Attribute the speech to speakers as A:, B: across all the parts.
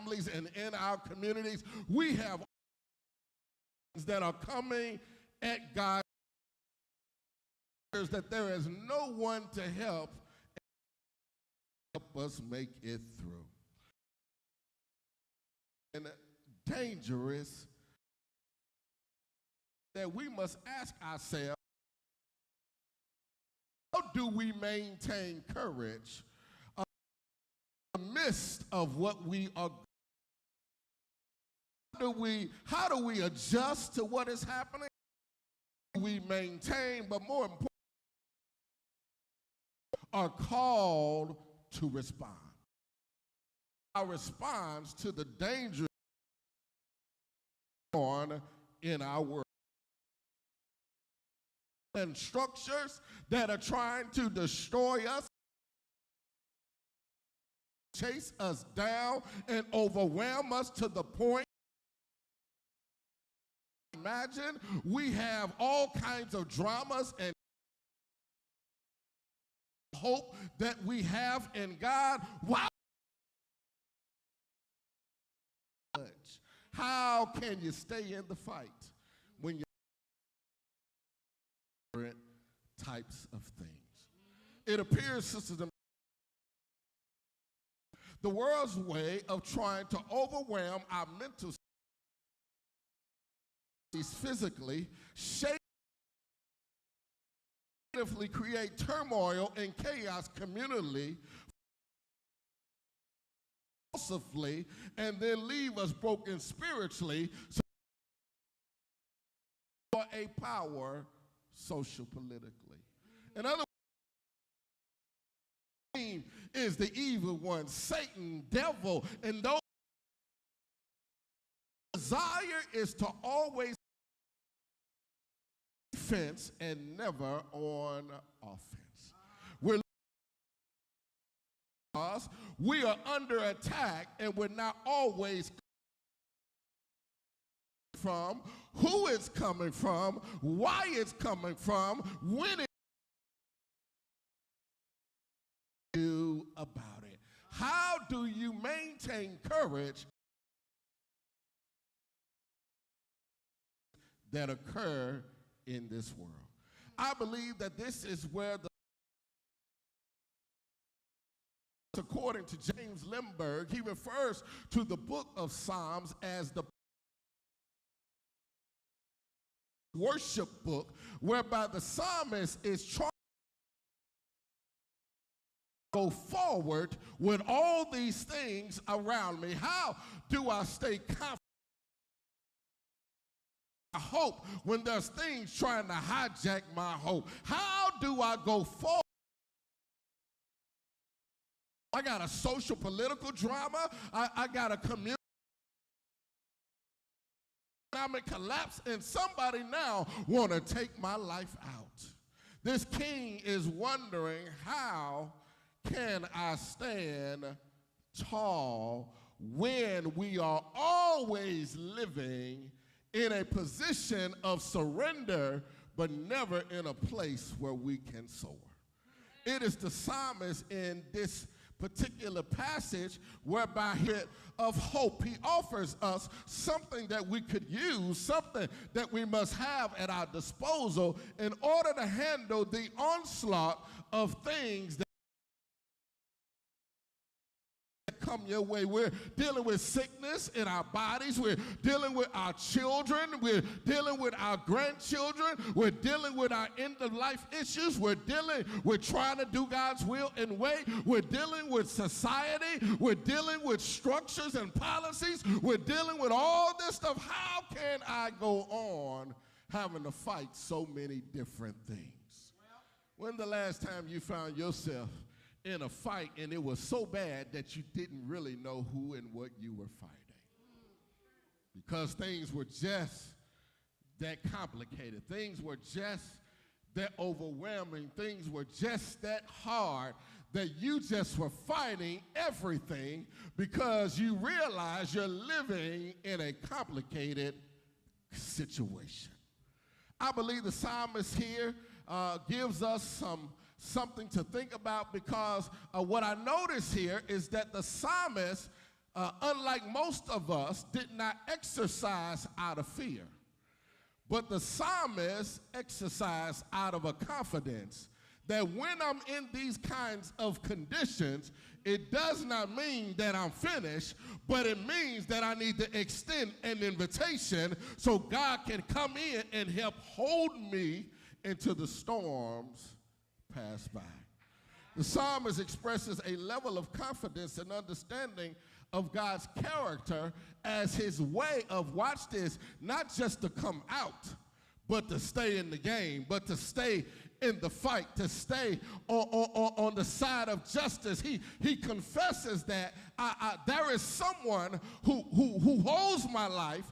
A: families and in our communities. We have that are coming at God that there is no one to help us make it through. And dangerous that we must ask ourselves, how do we maintain courage in the midst of what we are? How do we adjust to what is happening? We maintain, but more important, are called to respond. Our response to the danger in our world. And structures that are trying to destroy us, chase us down, and overwhelm us to the point. Imagine we have all kinds of dramas and hope that we have in God. Wow. How can you stay in the fight when you're different types of things? It appears, sisters and the world's way of trying to overwhelm our mental physically, create turmoil and chaos communally, and then leave us broken spiritually, so for a power social politically. In other words, is the evil one, Satan, devil, and those desire is to always defense and never on offense. We are under attack, and we're not always from who it's coming from, why it's coming from, when it do about it. How do you maintain courage that occur in this world? I believe that this is where according to James Limburg, he refers to the book of Psalms as the worship book, whereby the psalmist is trying to go forward with all these things around me. How do I stay confident? I hope when there's things trying to hijack my hope. How do I go forward? I got a social political drama. I got a community economic collapse, and somebody now want to take my life out. This king is wondering, how can I stand tall when we are always living in a position of surrender, but never in a place where we can soar? It is the psalmist in this particular passage whereby of hope, he offers us something that we could use, something that we must have at our disposal in order to handle the onslaught of things that come your way. We're dealing with sickness in our bodies. We're dealing with our children. We're dealing with our grandchildren. We're dealing with our end-of-life issues. We're trying to do God's will and way. We're dealing with society. We're dealing with structures and policies. We're dealing with all this stuff. How can I go on having to fight so many different things? When the last time you found yourself in a fight and it was so bad that you didn't really know who and what you were fighting? Because things were just that complicated. Things were just that overwhelming. Things were just that hard that you just were fighting everything because you realize you're living in a complicated situation. I believe the psalmist here gives us something to think about, because what I notice here is that the psalmist, unlike most most of us did not exercise out of fear, but the psalmist exercised out of a confidence that when I'm in these kinds of conditions, it does not mean that I'm finished, but it means that I need to extend an invitation so God can come in and help hold me until the storms pass by. The psalmist expresses a level of confidence and understanding of God's character as his way of, watch this, not just to come out, but to stay in the game, but to stay in the fight, to stay on the side of justice. He confesses that there is someone who holds my life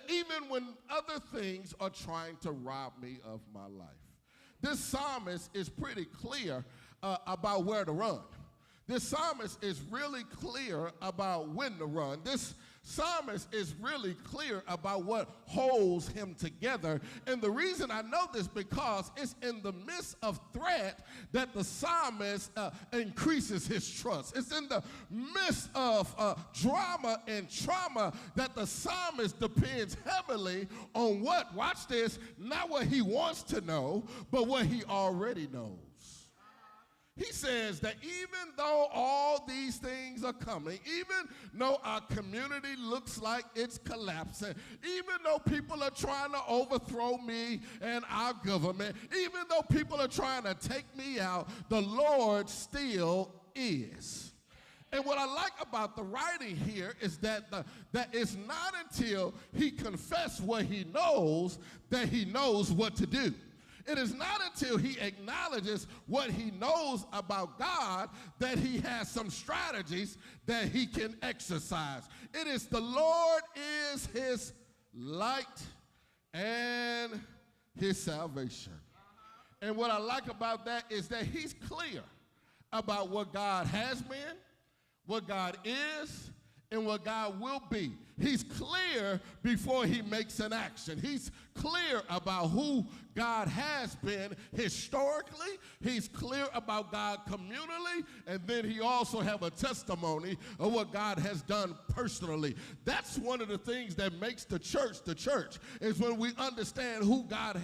A: even when other things are trying to rob me of my life. This psalmist is pretty clear about where to run. This psalmist is really clear about when to run. This psalmist is really clear about what holds him together. And the reason I know this because it's in the midst of threat that the psalmist increases his trust. It's in the midst of drama and trauma that the psalmist depends heavily on what? Watch this, not what he wants to know, but what he already knows. He says that even though all these things are coming, even though our community looks like it's collapsing, even though people are trying to overthrow me and our government, even though people are trying to take me out, the Lord still is. And what I like about the writing here is that it's not until he confesses what he knows that he knows what to do. It is not until he acknowledges what he knows about God that he has some strategies that he can exercise. It is the Lord is his light and his salvation. And what I like about that is that he's clear about what God has been, what God is, and what God will be. He's clear before he makes an action. He's clear about who God has been historically. He's clear about God communally. And then he also have a testimony of what God has done personally. That's one of the things that makes the church, is when we understand who God